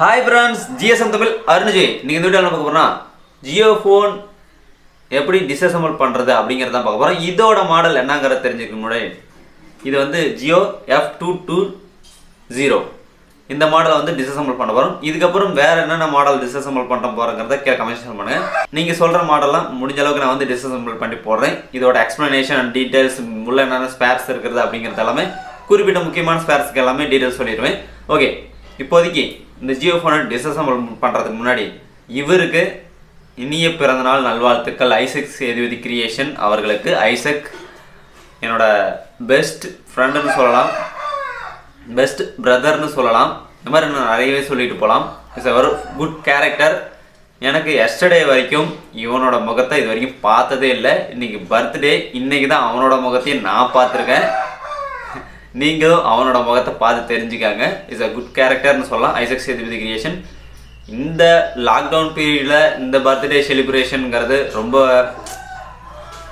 Hi friends, Disassembly Arunvijay. நீங்க இந்த வீடியோல பார்க்க போறோம்னா Jio phone எப்படி disassemble பண்றது அப்படிங்கறத தான் பார்க்க போறோம். இதோட மாடல் என்னங்கறத தெரிஞ்சுக்கணும் முன்னாடி. இது வந்து Jio F220. இந்த மாடலை வந்து disassemble பண்ண போறோம். இதுக்கு அப்புறம் வேற என்னென்ன மாடல் disassemble பண்ண போறங்கறத கீழ கமெண்ட் பண்ணுங்க. நீங்க சொல்ற மாடல்லாம் முடிஞ்ச அளவுக்கு நான் வந்து disassemble பண்ணி போடுறேன். இதோட explanation and details உள்ள என்னென்ன ஸ்பேர்ஸ் இருக்குது அப்படிங்கறது எல்லாமே குறிப்பிட்ட முக்கியமான ஸ்பேர்ஸ்க்கு எல்லாமே டீடைல்ஸ் சொல்லிடுவேன். ஓகே. இப்போதைக்கு இந்த Jio phone disassemble பண்றதுக்கு முன்னாடி இவருக்கு இனிய பிறந்தநாள் நல்வாழ்த்துக்கள் ஐசக் சேதுபதி கிரியேஷன் அவர்களுக்கு. ஐசக் என்னோட பெஸ்ட் ஃப்ரெண்ட்னு சொல்லலாம், பெஸ்ட் பிரதர்னு சொல்லலாம். இந்த மாதிரி நான் நிறையவே சொல்லிட்டு போகலாம். It's a good character. எனக்கு எஸ்டர்டே வரைக்கும் இவனோட முகத்தை இது வரைக்கும் பார்த்ததே இல்லை. இன்னைக்கு பர்த்டே, இன்னைக்கு தான் அவனோட முகத்தையும் நான் பார்த்துருக்கேன். நீங்களும் அவனோட முகத்தை பார்த்து தெரிஞ்சுக்காங்க. இட்ஸ் a குட் கேரக்டர்னு சொல்லலாம் ஐசக் சேதுபதி கிரியேஷன். இந்த லாக்டவுன் பீரியடில் இந்த பர்த்டே செலிப்ரேஷனுங்கிறது ரொம்ப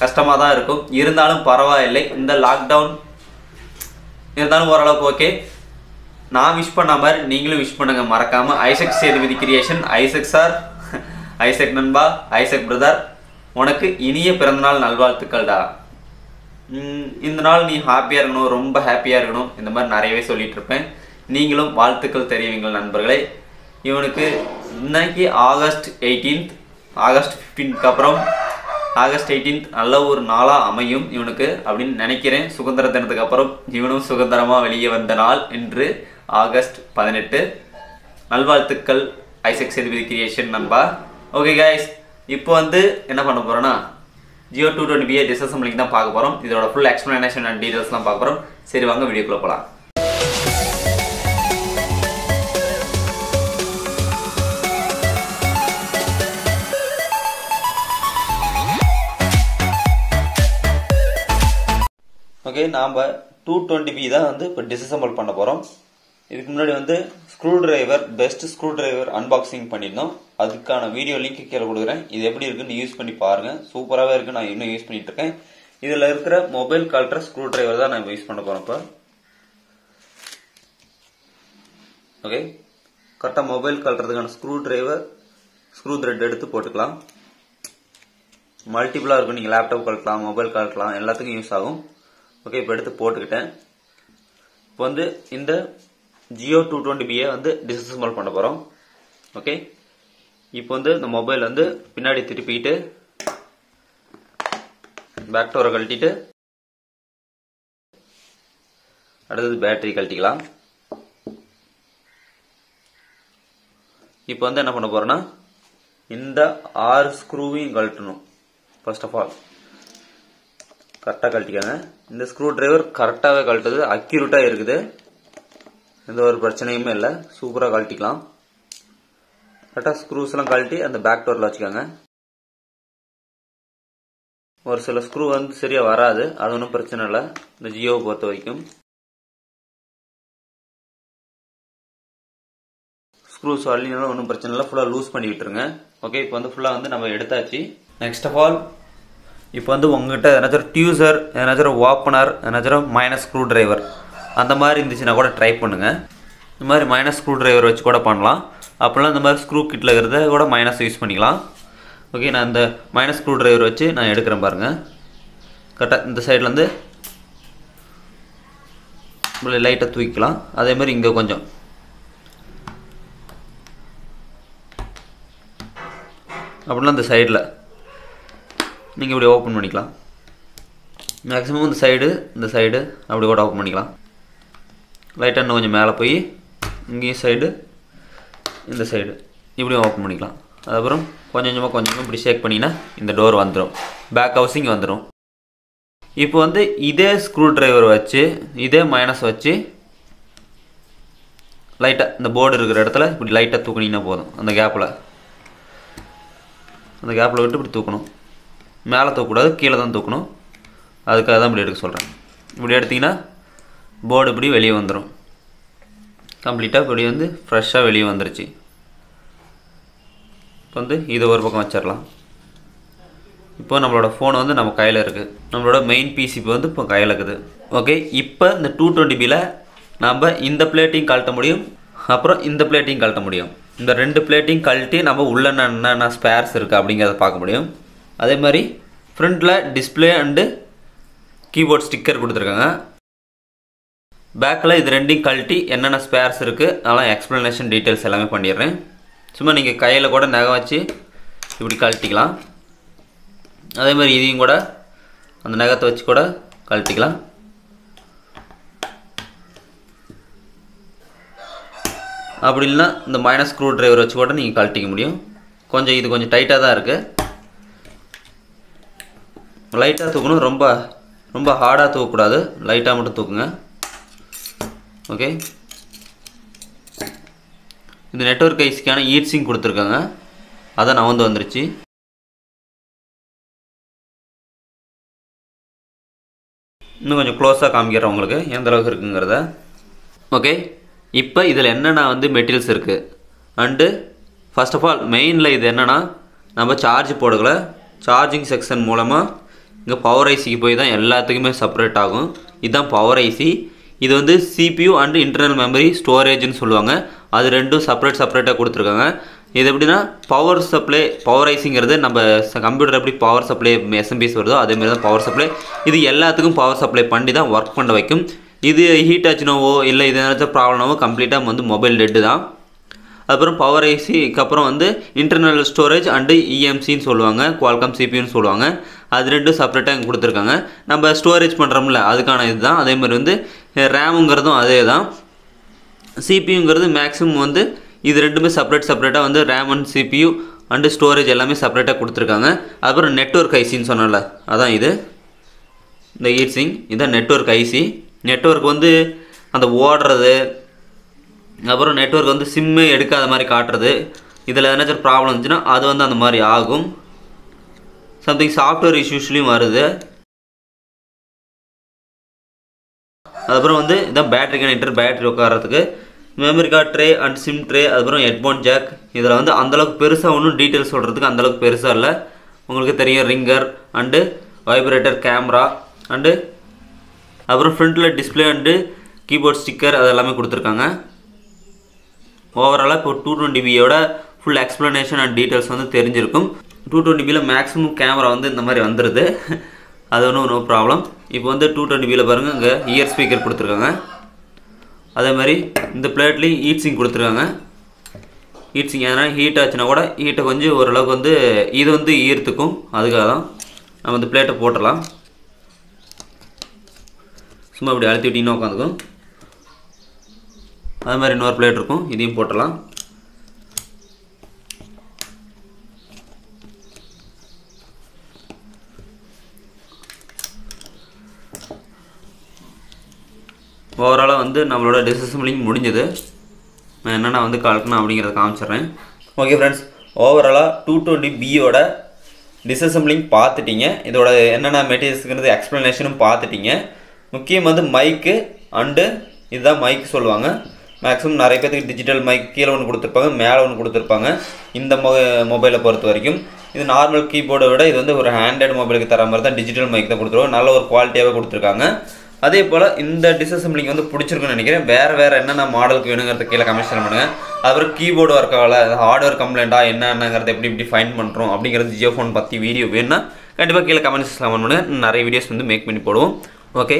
கஷ்டமாக தான் இருக்கும். இருந்தாலும் பரவாயில்லை. இந்த லாக்டவுன் இருந்தாலும் ஓரளவுக்கு ஓகே. நான் விஷ் பண்ண மாதிரி நீங்களும் விஷ் பண்ணுங்க மறக்காமல். Isaac Sethupathi creation, Isaac sir, Isaac நண்பா, ஐசக் பிரதர், உனக்கு இனிய பிறந்தநாள் நல்வாழ்த்துக்கள்டா. இந்த நாள் நீ ஹாப்பியாக இருக்கணும், ரொம்ப ஹாப்பியாக இருக்கணும். இந்த மாதிரி நிறையவே சொல்லிட்டு இருப்பேன். நீங்களும் வாழ்த்துக்கள் தெரிவிங்கள் நண்பர்களே. இவனுக்கு இன்னைக்கு ஆகஸ்ட் 18, ஆகஸ்ட் 15க்கு அப்புறம் ஆகஸ்ட் 18 நல்ல ஒரு நாளாக அமையும் இவனுக்கு அப்படின்னு நினைக்கிறேன். சுதந்திர தினத்துக்கு அப்புறம் இவனும் சுதந்திரமாக வெளியே வந்த நாள் இன்று ஆகஸ்ட் 18. நல்வாழ்த்துக்கள் ஐசக் சேதுபதி கிரியேஷன் நண்பா. ஓகே கைஸ், இப்போ வந்து என்ன பண்ண போகிறோன்னா Jio 220 டிஸ்அசெம்பிளிங் தான் பார்க்க போகிறோம். இதோட ஃபுல் எக்ஸ்பிளனேஷன் அண்ட் டீடைல்ஸ்லாம் பார்க்க போகிறோம். சரி வாங்க வீடியோக்குள்ளே போகலாம். ஓகே, நாம் 220 தான் வந்து இப்போ டிஸ்அசெம்பிள் பண்ண போகிறோம். இதுக்கு முன்னாடி வந்து screw driver, best screw driver unboxing பண்ணியிருந்தோம். அதுக்கான வீடியோ லிங்க் கீழே கொடுக்குறேன். இது எப்படி இருக்குன்னு யூஸ் பண்ணி பாருங்க. சூப்பராகவே இருக்கு. நான் இன்னும் யூஸ் பண்ணிட்டு இருக்கேன். இதில் இருக்கிற மொபைல் கழட்டுற ஸ்க்ரூ டிரைவர் தான் நான் யூஸ் பண்ண போகிறேன் இப்போ. ஓகே, கரெக்டாக மொபைல் கழட்டுறதுக்கான ஸ்க்ரூ டிரைவர், ஸ்க்ரூ த்ரெட் எடுத்து போட்டுக்கலாம். மல்டிபிளாக இருக்கும். நீங்கள் லேப்டாப் கழட்டலாம், மொபைல் கழட்டலாம், எல்லாத்துக்கும் யூஸ் ஆகும். ஓகே, இப்போ எடுத்து போட்டுக்கிட்டேன். இப்போ வந்து இந்த Jio 220 வந்து டிஸ்அசெம்பிள் பண்ண போகிறோம். ஓகே, இப்போ வந்து இந்த மொபைல் வந்து பின்னாடி திருப்பிட்டு பேக் டோரை கழட்டிட்டு அடுத்தது பேட்டரி கழட்டிக்கலாம். இப்போ வந்து என்ன பண்ண போறோம்னா இந்த 6 ஸ்க்ரூவையும் கழட்டணும். ஃபர்ஸ்ட் ஆஃப் ஆல் கரெக்டாக கழட்டிக்காங்க. இந்த ஸ்க்ரூ டிரைவர் கரெக்டாகவே கழட்டுது, அக்யூரேட்டாக இருக்குது, எந்த ஒரு பிரச்சனையுமே இல்லை. சூப்பராக கழட்டிக்கலாம். கரெக்டாக ஸ்க்ரூஸ் எல்லாம் கழட்டி அந்த பேக் டோரில் வச்சுக்காங்க. ஒரு சில ஸ்க்ரூ வந்து சரியாக வராது, அது ஒன்றும் பிரச்சனை இல்லை இந்த ஜியோவை பொறுத்த வரைக்கும். ஸ்க்ரூஸ் வரலினாலும் ஒன்றும் பிரச்சனை இல்லை, ஃபுல்லாக லூஸ் பண்ணி விட்டுருங்க. ஓகே, இப்போ வந்து ஃபுல்லாக வந்து நம்ம எடுத்தாச்சு. நெக்ஸ்ட் ஆஃப் ஆல் இப்போ வந்து உங்ககிட்ட ஏதாச்சும் டியூசர், ஏதாச்சும் ஓப்பனர், ஏதாச்சும் மைனஸ் ஸ்க்ரூ டிரைவர் அந்த மாதிரி இருந்துச்சுன்னா கூட ட்ரை பண்ணுங்கள். இந்த மாதிரி மைனஸ் ஸ்க்ரூ டிரைவர் வச்சு கூட பண்ணலாம். அப்படிலாம் இந்த மாதிரி ஸ்க்ரூ கிட்டில் இருக்கிறத கூட மைனஸ் யூஸ் பண்ணிக்கலாம். ஓகே, நான் இந்த மைனஸ் ஸ்க்ரூ டிரைவர் வச்சு நான் எடுக்கிறேன் பாருங்கள். கரெக்டாக இந்த சைட்லேருந்து லைட்டாக தூக்கிக்கலாம். அதே மாதிரி இங்கே கொஞ்சம் அப்படிலாம் இந்த சைடில் நீங்கள் இப்படி ஓப்பன் பண்ணிக்கலாம். மேக்ஸிமம் இந்த சைடு அப்படி கூட ஓப்பன் பண்ணிக்கலாம். லைட்டாக இன்னும் கொஞ்சம் மேலே போய் இங்கேயும் சைடு, இந்த சைடு இப்படியும் ஓப்பன் பண்ணிக்கலாம். அதுக்கப்புறம் கொஞ்சம் கொஞ்சமாக இப்படி ஷேக் பண்ணிங்கன்னா இந்த டோர் வந்துடும், பேக் ஹவுசிங் வந்துடும். இப்போ வந்து இதே ஸ்க்ரூ டிரைவர் வச்சு, இதே மைனஸ் வச்சு லைட்டாக இந்த போர்டு இருக்கிற இடத்துல இப்படி லைட்டாக தூக்குனீங்கன்னா போதும். அந்த கேப்பில் விட்டு இப்படி தூக்கணும். மேலே தூக்கக்கூடாது, கீழே தான் தூக்கணும். அதுக்காக தான் இப்படி எடுக்க சொல்கிறேன். இப்படி எடுத்திங்கன்னா போர்டு இப்படி வெளியே வந்துடும். கம்ப்ளீட்டாக இப்படி வந்து ஃப்ரெஷ்ஷாக வெளியே வந்துருச்சு. இப்போ வந்து இதை ஒரு பக்கம் வச்சிடலாம். இப்போ நம்மளோட ஃபோன் வந்து நம்ம கையில் இருக்குது. நம்மளோட மெயின் பிசி வந்து இப்போ கையில் இருக்குது. ஓகே, இப்போ இந்த 220ல நம்ம இந்த பிளேட்டையும் கழட்ட முடியும், அப்புறம் இந்த பிளேட்டையும் கழட்ட முடியும். இந்த 2 பிளேட்டையும் கழட்டி நம்ம உள்ள என்னென்ன ஸ்பேர்ஸ் இருக்குது அப்படிங்கிறத பார்க்க முடியும். அதே மாதிரி ஃப்ரண்ட்டில் டிஸ்பிளே அண்டு கீபோர்ட் ஸ்டிக்கர் கொடுத்துருக்காங்க. பேக்கில் இது 2யும் கழட்டி என்னென்ன ஸ்பேர்ஸ் இருக்குது அதெல்லாம் எக்ஸ்ப்ளனேஷன் டீட்டெயில்ஸ் எல்லாமே பண்ணிடுறேன். சும்மா நீங்கள் கையில் கூட நகை வச்சு இப்படி கழட்டிக்கலாம். அதே மாதிரி இதையும் கூட அந்த நகத்தை வச்சு கூட கழட்டிக்கலாம். அப்படி இல்லைனா இந்த மைனஸ் ஸ்க்ரூ டிரைவர் வச்சு கூட நீங்கள் கழட்டிக்க முடியும். இது கொஞ்சம் டைட்டாக தான் இருக்குது. லைட்டாக தூக்கணும், ரொம்ப ஹார்டாக தூக்கக்கூடாது, லைட்டாக மட்டும் தூக்குங்க. ஓகே, இந்த நெட்வொர்க் ஐசிக்கான ஹீட் கொடுத்துருக்காங்க, அதை நான் வந்துருச்சு. இன்னும் கொஞ்சம் க்ளோஸாக காமிக்கிறேன் உங்களுக்கு எந்த அளவுக்கு இருக்குங்கிறத. ஓகே, இப்போ இதில் என்னென்ன மெட்டீரியல்ஸ் இருக்குது அண்டு ஃபர்ஸ்ட் ஆஃப் ஆல் மெயினில் இது என்னென்னா நம்ம சார்ஜ் போடலை, சார்ஜிங் செக்ஷன் மூலமாக இங்கே பவர் ஐசிக்கு போய் தான் எல்லாத்துக்குமே செப்பரேட் ஆகும். இதுதான் பவர் ஐசி. இது CPU அண்டு இன்டர்னல் மெமரி ஸ்டோரேஜ்னு சொல்லுவாங்க. அது ரெண்டும் செப்பரேட்டாக கொடுத்துருக்காங்க. இது எப்படின்னா பவர் சப்ளை, பவர் ஐசிங்கிறது நம்ம கம்ப்யூட்டர் எப்படி பவர் சப்ளை எஸ்எம்பிஎஸ் வருதோ அதேமாதிரி தான் பவர் சப்ளை. இது எல்லாத்துக்கும் பவர் சப்ளை பண்ணி தான் ஒர்க் பண்ண வைக்கும். இது ஹீட் ஆச்சுனவோ இல்லை இது ஏதாச்சும் ப்ராப்ளமோ கம்ப்ளீட்டாக மொபைல் டெட்டு தான். அதுக்கப்புறம் பவர் ஐசிக்கு அப்புறம் இன்டர்னல் ஸ்டோரேஜ் அண்டு இஎம்சின்னு சொல்லுவாங்க, குவால்காம் சிபியூன்னு சொல்லுவாங்க. அது ரெண்டும் செப்பரேட்டாக இங்கே கொடுத்துருக்காங்க. நம்ம ஸ்டோரேஜ் பண்ணுறோம்ல அதுக்கான இது தான். அதே மாதிரி ரேமுங்கிறதும் அதே தான். சிபியூங்கிறது மேக்ஸிமம் இது ரெண்டுமே செப்பரேட்டாக RAM and CPU and storage எல்லாமே செப்பரேட்டாக கொடுத்துருக்காங்க. அதுக்கப்புறம் நெட்வொர்க் ஐசின்னு சொன்னால அதான் இது, இந்த ஹீட் இதுதான் நெட்வொர்க் ஐசி. நெட்வொர்க் அந்த ஓடுறது, அப்புறம் நெட்வொர்க் சிம்மே எடுக்காத மாதிரி காட்டுறது, இதில் ஏதாச்சும் ப்ராப்ளம் இருந்துச்சுன்னா அது அந்த மாதிரி ஆகும். சம்திங் சாஃப்ட்வேர் இஷ்யூஸ்லையும் வருது. அதுக்கப்புறம் இதான் பேட்டரி கனெக்டர், பேட்டரி உட்காரத்துக்கு memory card tray and sim tray, அதுக்கப்புறம் ஹெட்ஃபோன் ஜாக். இதில் அந்தளவுக்கு பெருசாக ஒன்றும் டீட்டெயில்ஸ் சொல்கிறதுக்கு அந்தளவுக்கு பெருசாக இல்லை. உங்களுக்கு தெரியும் ringer and vibrator, camera and அப்புறம் ஃப்ரண்ட்டில் டிஸ்பிளே அண்டு கீபோர்ட் ஸ்டிக்கர் அது எல்லாமே கொடுத்துருக்காங்க. ஓவராலாக இப்போ 220 ஃபுல் எக்ஸ்ப்ளனேஷன் அண்ட் டீட்டெயில்ஸ் தெரிஞ்சிருக்கும். 220 மேக்ஸிமம் கேமரா இந்த மாதிரி வந்துடுது, அது ஒன்றும் நோ ப்ராப்ளம். இப்போ 220 பாருங்கள், இங்கே இயர் ஸ்பீக்கர் கொடுத்துருக்காங்க. அதே மாதிரி இந்த பிளேட்லேயும் ஹீட் கொடுத்துருக்காங்க. ஹீட் எதனா ஹீட் ஆச்சுன்னா கூட ஹீட்டை கொஞ்சம் ஓரளவுக்கு இது ஈர்த்துக்கும். அதுக்காக தான் நம்ம இந்த பிளேட்டை போட்டுடலாம். சும்மா அப்படி அழுத்தி விட்டிங்கன்னா உட்காந்துக்கும். அது மாதிரி இன்னொரு பிளேட் இருக்கும், இதையும் போட்டுடலாம். ஓவராலாக நம்மளோட டிஸ்அசெம்பிளிங் முடிஞ்சது. நான் என்னென்ன கலக்கணும் அப்படிங்கிறத காமிச்சிட்றேன். ஓகே ஃப்ரெண்ட்ஸ், ஓவராலாக 220Bயோட டிஸ்அசெம்பிளிங் பார்த்துட்டிங்க. இதோட என்னென்ன மெட்டீரியல்ஸுங்கிறது எக்ஸ்ப்ளனேஷனும் பார்த்துட்டிங்க. முக்கியம் மைக்கு அண்டு இதுதான் மைக்கு சொல்லுவாங்க. மேக்ஸிமம் நிறைய பேருக்கு டிஜிட்டல் மைக் கீழே ஒன்று கொடுத்துருப்பாங்க, மேலே ஒன்று கொடுத்துருப்பாங்க. இந்த மொபைலை பொறுத்த வரைக்கும் இது நார்மல் கீபோர்டை விட இது ஒரு ஹேண்டட் மொபைலுக்கு தர மாதிரி தான் டிஜிட்டல் மைக் தான் கொடுத்துருவாங்க. நல்ல ஒரு குவாலிட்டியாகவே கொடுத்துருக்காங்க. அதே போல் இந்த டிஸ்அசெம்பிளிங் பிடிச்சிருக்குன்னு நினைக்கிறேன். வேறு என்னென்ன மாடலுக்கு வேணுங்கிறத கீழே கமெண்ட் பண்ணுங்கள். அதுக்கப்புறம் கீபோர்டு ஒர்க் ஆகலை, ஹார்ட்வேர் கம்ப்ளைண்ட்டாக என்னென்னங்கிறத எப்படி ஃபைண்ட் பண்ணுறோம் அப்படிங்கிறது ஜியோ ஃபோன் பற்றி வீடியோ வேணும்னா கண்டிப்பாக கீழே கமெண்ட்ஸ் கமெண்ட் பண்ணுங்கள். நிறைய வீடியோஸ் மேக் பண்ணி போடுவோம். ஓகே,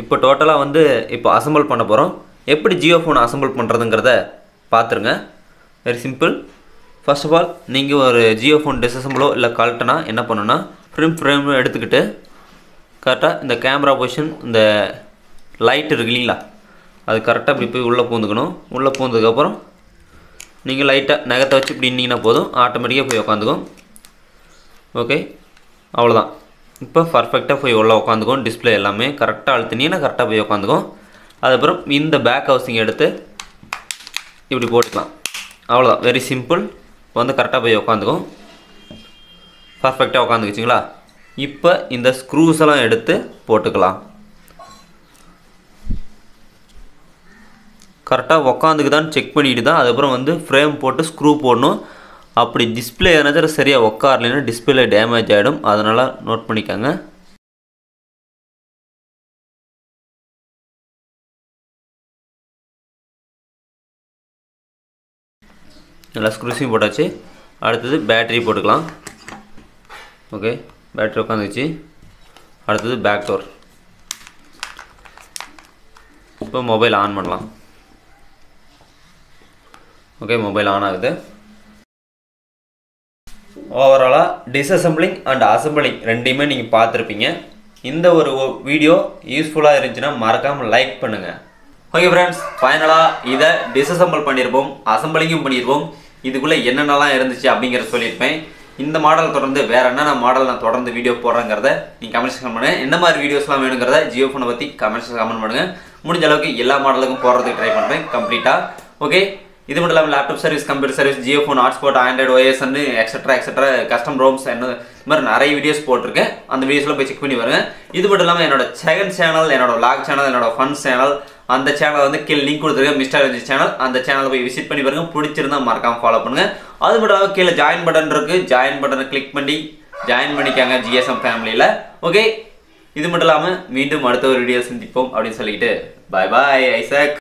இப்போ டோட்டலாக இப்போ அசம்பிள் பண்ண போகிறோம். எப்படி ஜியோ ஃபோன் அசம்பிள் பண்ணுறதுங்கிறத பார்த்துருங்க. Very simple. First of all நீங்கள் ஒரு ஜியோ ஃபோன் டிஸ்அசெம்பிளோ இல்லை கழட்டினா என்ன பண்ணுன்னா ஃப்ரேம் எடுத்துக்கிட்டு கரெக்டாக இந்த கேமரா பொசிஷன், இந்த லைட் இருக்கு இல்லைங்களா, அது கரெக்டாக இப்படி போய் உள்ளே பூந்துக்கணும். உள்ளே பூந்ததுக்கப்புறம் நீங்கள் லைட்டாக நகத்தை வச்சு இப்படி நின்னீங்கன்னா போதும், ஆட்டோமேட்டிக்காக போய் உட்காந்துக்கும். ஓகே, அவ்வளோதான். இப்போ பர்ஃபெக்டாக போய் உள்ளே உட்காந்துக்கும். டிஸ்பிளே எல்லாமே கரெக்டாக அழுத்தினீங்கன்னா கரெக்டாக போய் உட்காந்துக்கும். அதுக்கப்புறம் இந்த பேக் ஹவுசிங் எடுத்து இப்படி போட்டுக்கலாம். அவ்வளோதான், வெரி சிம்பிள். இப்போ கரெக்டாக போய் உட்காந்துக்கும், பர்ஃபெக்டாக உட்காந்துக்குச்சிங்களா. இப்போ இந்த ஸ்க்ரூஸ் எல்லாம் எடுத்து போட்டுக்கலாம். கரெக்டாக உக்காந்துக்குதான்னு செக் பண்ணிட்டு தான் அதுக்கப்புறம் ஃப்ரேம் போட்டு ஸ்க்ரூ போடணும். அப்படி டிஸ்பிளே எதனாச்சும் சரியாக உட்காரலைன்னா டிஸ்பிளே டேமேஜ் ஆகிடும். அதனால் நோட் பண்ணிக்கோங்க. நல்லா ஸ்க்ரூஸையும் போட்டாச்சு. அடுத்தது பேட்டரி போட்டுக்கலாம். ஓகே, பேட்டரி உட்காந்துச்சு. அடுத்தது பேக் டோர். இப்போ மொபைல் ஆன் பண்ணலாம். ஓகே, மொபைல் ஆன் ஆகுது. ஓவராலாக டிஸ்அசம்பிளிங் அண்ட் அசம்பிளிங் ரெண்டையுமே நீங்கள் பார்த்துருப்பீங்க. இந்த ஒரு வீடியோ யூஸ்ஃபுல்லாக இருந்துச்சுன்னா மறக்காமல் லைக் பண்ணுங்கள். ஓகே ஃப்ரெண்ட்ஸ், ஃபைனலாக இதை டிஸ்அசம்பிள் பண்ணியிருப்போம், அசம்பிளிங்கும் பண்ணியிருப்போம். இதுக்குள்ளே என்னென்னலாம் இருந்துச்சு அப்படிங்கிறத சொல்லியிருப்பேன். இந்த மாடல் தொடர்ந்து வேறு என்னென்ன மாடல் நான் தொடர்ந்து வீடியோ போடுறேங்கிறத நீங்கள் கமெண்ட்ஸ் கமெண்ட் பண்ணுங்கள். என்ன மாதிரி வீடியோஸ்லாம் வேணுங்கிறத ஜியோ ஃபோனை பற்றி கமெண்ட்ஸ் கமெண்ட் பண்ணுங்கள். முடிஞ்ச அளவுக்கு எல்லா மாடலுக்கும் போடுறதுக்கு ட்ரை பண்ணுறேன் கம்ப்ளீட்டாக. ஓகே, இது மட்டும் இல்லாமல் laptop service, computer service, Jio phone, hotspot, Android OS and extra custom ROMs என்ன இது மாதிரி நிறைய வீடியோஸ் போட்டிருக்கேன். அந்த வீடியோஸ்லாம் போய் செக் பண்ணி வருங்க. இது மட்டும் இல்லாமல் என்னோட செகண்ட் சேனல், என்னோட vlog சேனல், என்னோட ஃபன் சேனல், அந்த சேனல் வந்து கீழே லிங்க் கொடுத்துருக்கேன், MrArunvijay சேனல். அந்த சேனலை போய் விசிட் பண்ணி பாருங்க. பிடிச்சிருந்தா மறக்காம ஃபாலோ பண்ணுங்க. அது மட்டும் இல்லாமல் கீழே ஜாயின் பட்டன் இருக்கு. ஜாயின் பட்டனை கிளிக் பண்ணி ஜாயின் பண்ணிக்காங்க GSM ஃபேமிலியில். ஓகே, இது மட்டும் இல்லாமல் மீண்டும் அடுத்த ஒரு வீடியோ சந்திப்போம் அப்படின்னு சொல்லிக்கிட்டு பாய் பாய் ஐசக்.